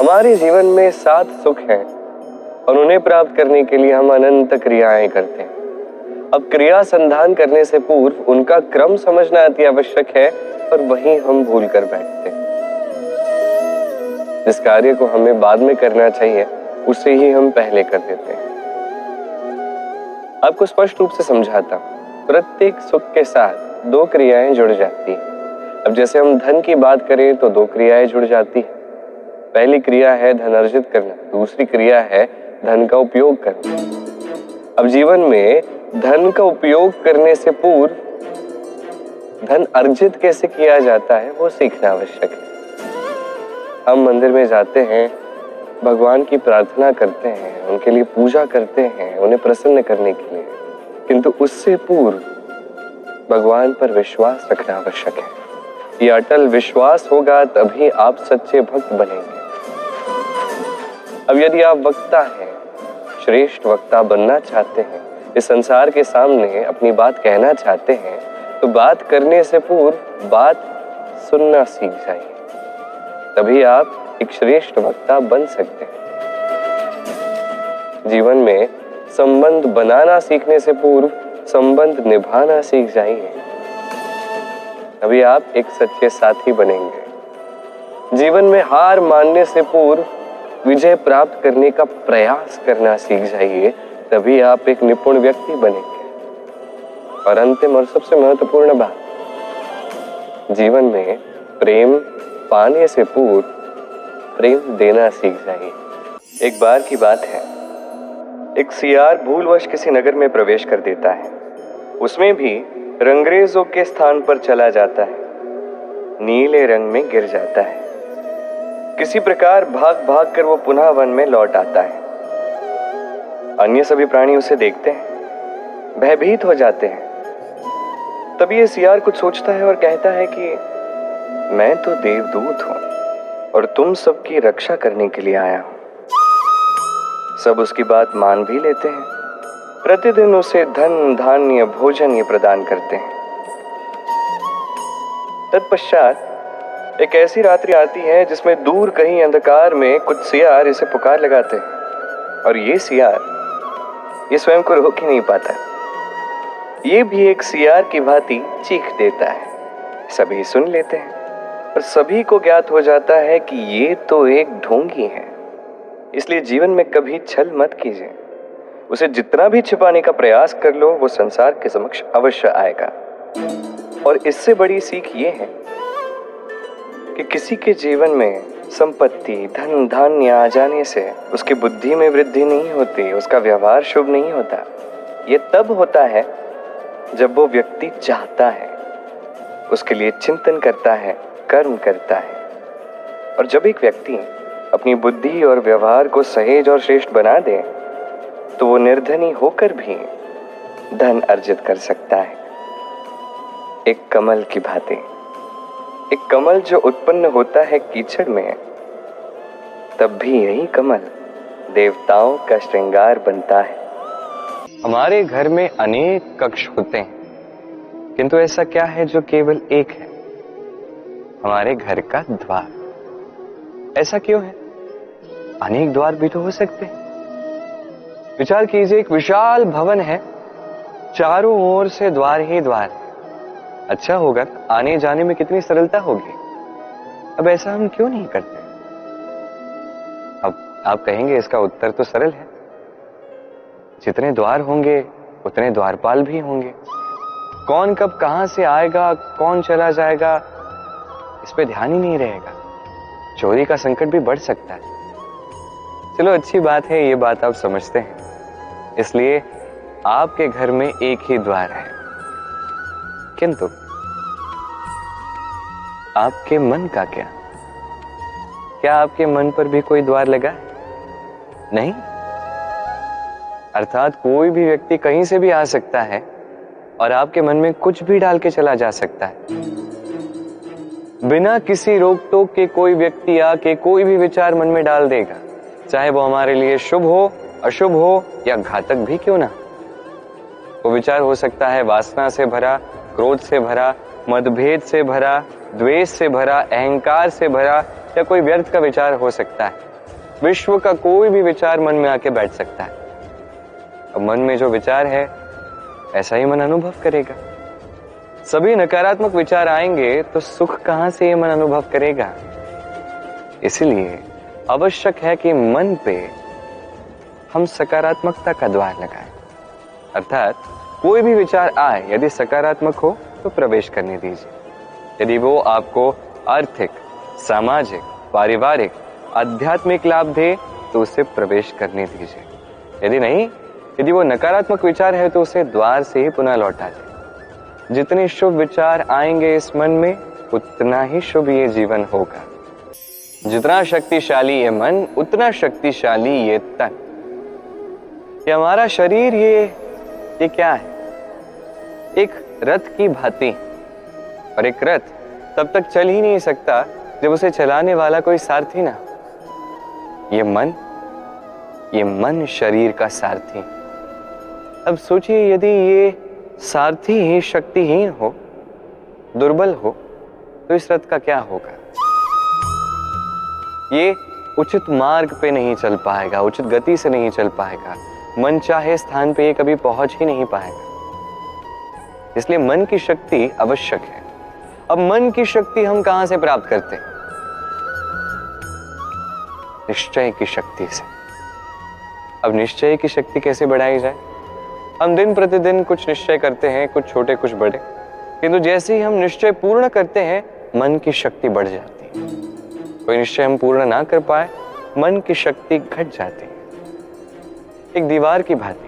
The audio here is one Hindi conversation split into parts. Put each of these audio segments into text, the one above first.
हमारे जीवन में 7 सुख हैं और उन्हें प्राप्त करने के लिए हम अनंत क्रियाएं करते हैं। अब क्रिया संधान करने से पूर्व उनका क्रम समझना अति आवश्यक है और वहीं हम भूल कर बैठते हैं। जिस कार्य को हमें बाद में करना चाहिए उसे ही हम पहले कर देते हैं। आपको स्पष्ट रूप से समझाता हूं, प्रत्येक सुख के साथ 2 क्रियाएं जुड़ जाती हैं। अब जैसे हम धन की बात करें तो 2 क्रियाएं जुड़ जाती हैं। पहली क्रिया है धन अर्जित करना, दूसरी क्रिया है धन का उपयोग करना। अब जीवन में धन का उपयोग करने से पूर्व धन अर्जित कैसे किया जाता है वो सीखना आवश्यक है। हम मंदिर में जाते हैं, भगवान की प्रार्थना करते हैं, उनके लिए पूजा करते हैं, उन्हें प्रसन्न करने के लिए, किंतु उससे पूर्व भगवान पर विश्वास रखना आवश्यक है। ये अटल विश्वास होगा तभी आप सच्चे भक्त बनेंगे। अब यदि आप वक्ता हैं, श्रेष्ठ वक्ता बनना चाहते हैं, इस संसार के सामने अपनी बात कहना चाहते हैं, तो बात करने से पूर्व बात सुनना सीख जाइए, तभी आप एक श्रेष्ठ वक्ता बन सकते हैं। जीवन में संबंध बनाना सीखने से पूर्व संबंध निभाना सीख जाइए, तभी आप एक सच्चे साथी बनेंगे। जीवन में हार मानने से पूर्व विजय प्राप्त करने का प्रयास करना सीख जाइए, तभी आप एक निपुण व्यक्ति बनेंगे। और अंतिम और सबसे महत्वपूर्ण बात, जीवन में प्रेम पाने से पूर्व प्रेम देना सीख जाइए। एक बार की बात है, एक सियार भूलवश किसी नगर में प्रवेश कर देता है। उसमें भी रंगरेजों के स्थान पर चला जाता है, नीले रंग में गिर जाता है। किसी प्रकार भाग भाग कर वो पुनः वन में लौट आता है। अन्य सभी प्राणी उसे देखते हैं, भयभीत हो जाते हैं। तभी ये सियार कुछ सोचता है और कहता है कि मैं तो देवदूत हूं और तुम सबकी रक्षा करने के लिए आया हूं। सब उसकी बात मान भी लेते हैं। प्रतिदिन उसे धन धान्य भोजन ये प्रदान करते हैं। तत्पश्चात एक ऐसी रात्रि आती है जिसमें दूर कहीं अंधकार में कुछ सियार इसे पुकार लगाते हैं और ये सियार ये स्वयं को रोक ही नहीं पाता। ये भी एक सियार की भांति चीख देता है। सभी सुन लेते हैं और सभी को ज्ञात हो जाता है कि ये तो एक ढोंगी है। इसलिए जीवन में कभी छल मत कीजिए। उसे जितना भी छिपाने का प्रयास कर लो, वो संसार के समक्ष अवश्य आएगा। और इससे बड़ी सीख ये है कि किसी के जीवन में संपत्ति धन धान्य आ जाने से उसकी बुद्धि में वृद्धि नहीं होती, उसका व्यवहार शुभ नहीं होता। ये तब होता है जब वो व्यक्ति चाहता है, उसके लिए चिंतन करता है, कर्म करता है। और जब एक व्यक्ति अपनी बुद्धि और व्यवहार को सहेज और श्रेष्ठ बना दे, तो वो निर्धनी होकर भी धन अर्जित कर सकता है। एक कमल की भांति, एक कमल जो उत्पन्न होता है कीचड़ में, तब भी यही कमल देवताओं का श्रृंगार बनता है। हमारे घर में अनेक कक्ष होते हैं, किंतु ऐसा क्या है जो केवल एक है? हमारे घर का द्वार। ऐसा क्यों है? अनेक द्वार भी तो हो सकते हैं। विचार कीजिए, एक विशाल भवन है, चारों ओर से द्वार ही द्वार है। अच्छा होगा, आने जाने में कितनी सरलता होगी। अब ऐसा हम क्यों नहीं करते? अब आप कहेंगे इसका उत्तर तो सरल है, जितने द्वार होंगे उतने द्वारपाल भी होंगे। कौन कब कहां से आएगा, कौन चला जाएगा, इस पे ध्यान ही नहीं रहेगा। चोरी का संकट भी बढ़ सकता है। चलो अच्छी बात है, ये बात आप समझते हैं, इसलिए आपके घर में एक ही द्वार है। किंतु आपके मन का क्या? क्या आपके मन पर भी कोई द्वार लगा है? नहीं। अर्थात कोई भी व्यक्ति कहीं से भी आ सकता है और आपके मन में कुछ भी डाल के चला जा सकता है। बिना किसी रोक टोक के कोई व्यक्ति आके कोई भी विचार मन में डाल देगा, चाहे वो हमारे लिए शुभ हो, अशुभ हो या घातक भी क्यों ना। वो विचार हो सकता है वासना से भरा, क्रोध से भरा, मतभेद से भरा, द्वेष से भरा, अहंकार से भरा, या कोई व्यर्थ का विचार हो सकता है। विश्व का कोई भी विचार मन में आके बैठ सकता है। अब मन में जो विचार है ऐसा ही मन अनुभव करेगा। सभी नकारात्मक विचार आएंगे तो सुख कहां से ये मन अनुभव करेगा। इसलिए आवश्यक है कि मन पे हम सकारात्मकता का द्वार लगाएं। अर्थात कोई भी विचार आए, यदि सकारात्मक हो तो प्रवेश करने दीजिए। यदि वो आपको आर्थिक, सामाजिक, पारिवारिक, आध्यात्मिक लाभ दे तो उसे प्रवेश करने दीजिए। यदि नहीं, यदि वो नकारात्मक विचार है तो उसे द्वार से ही पुनः लौटा दें। जितने शुभ विचार आएंगे इस मन में उतना ही शुभ ये जीवन होगा। जितना शक्तिशाली ये मन उतना शक्तिशाली ये तन। ये हमारा शरीर ये क्या है? एक रथ की भांति। और एक रथ तब तक चल ही नहीं सकता जब उसे चलाने वाला कोई सारथी ना। ये मन शरीर का सारथी। अब सोचिए, यदि ये सारथी ही शक्तिहीन हो, दुर्बल हो, तो इस रथ का क्या होगा? ये उचित मार्ग पे नहीं चल पाएगा, उचित गति से नहीं चल पाएगा, मन चाहे स्थान पे ये कभी पहुंच ही नहीं पाएगा। इसलिए मन की शक्ति आवश्यक है। अब मन की शक्ति हम कहां से प्राप्त करते हैं? निश्चय की शक्ति से। अब निश्चय की शक्ति कैसे बढ़ाई जाए? हम दिन प्रतिदिन कुछ निश्चय करते हैं, कुछ छोटे कुछ बड़े, किंतु जैसे ही हम निश्चय पूर्ण करते हैं मन की शक्ति बढ़ जाती है। कोई निश्चय हम पूर्ण ना कर पाए, मन की शक्ति घट जाती है। एक दीवार की भांति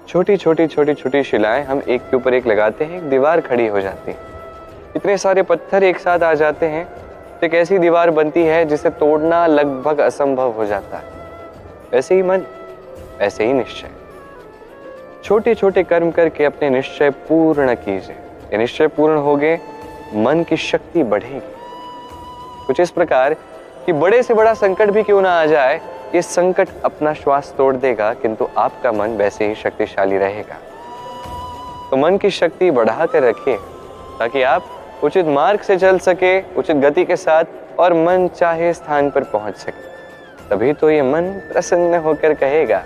छोटी छोटी शिलाएं हम एक के ऊपर एक लगाते हैं, एक दीवार खड़ी हो जाती है। इतने सारे पत्थर एक साथ आ जाते हैं तो एक ऐसी दीवार बनती है जिसे तोड़ना लगभग असंभव हो जाता है। वैसे ही मन, ऐसे ही निश्चय। छोटे छोटे कर्म करके अपने निश्चय पूर्ण कीजिए। ये निश्चय पूर्ण हो गए, मन की शक्ति बढ़ेगी। कुछ इस प्रकार कि बड़े से बड़ा संकट भी क्यों ना आ जाए, ये संकट अपना श्वास तोड़ देगा, किंतु आपका मन वैसे ही शक्तिशाली रहेगा। तो मन की शक्ति बढ़ा कर रखिए ताकि आप उचित मार्ग से चल सके, उचित गति के साथ, और मन चाहे स्थान पर पहुंच सके। तभी तो ये मन प्रसन्न होकर कहेगा,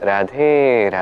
राधे राधे।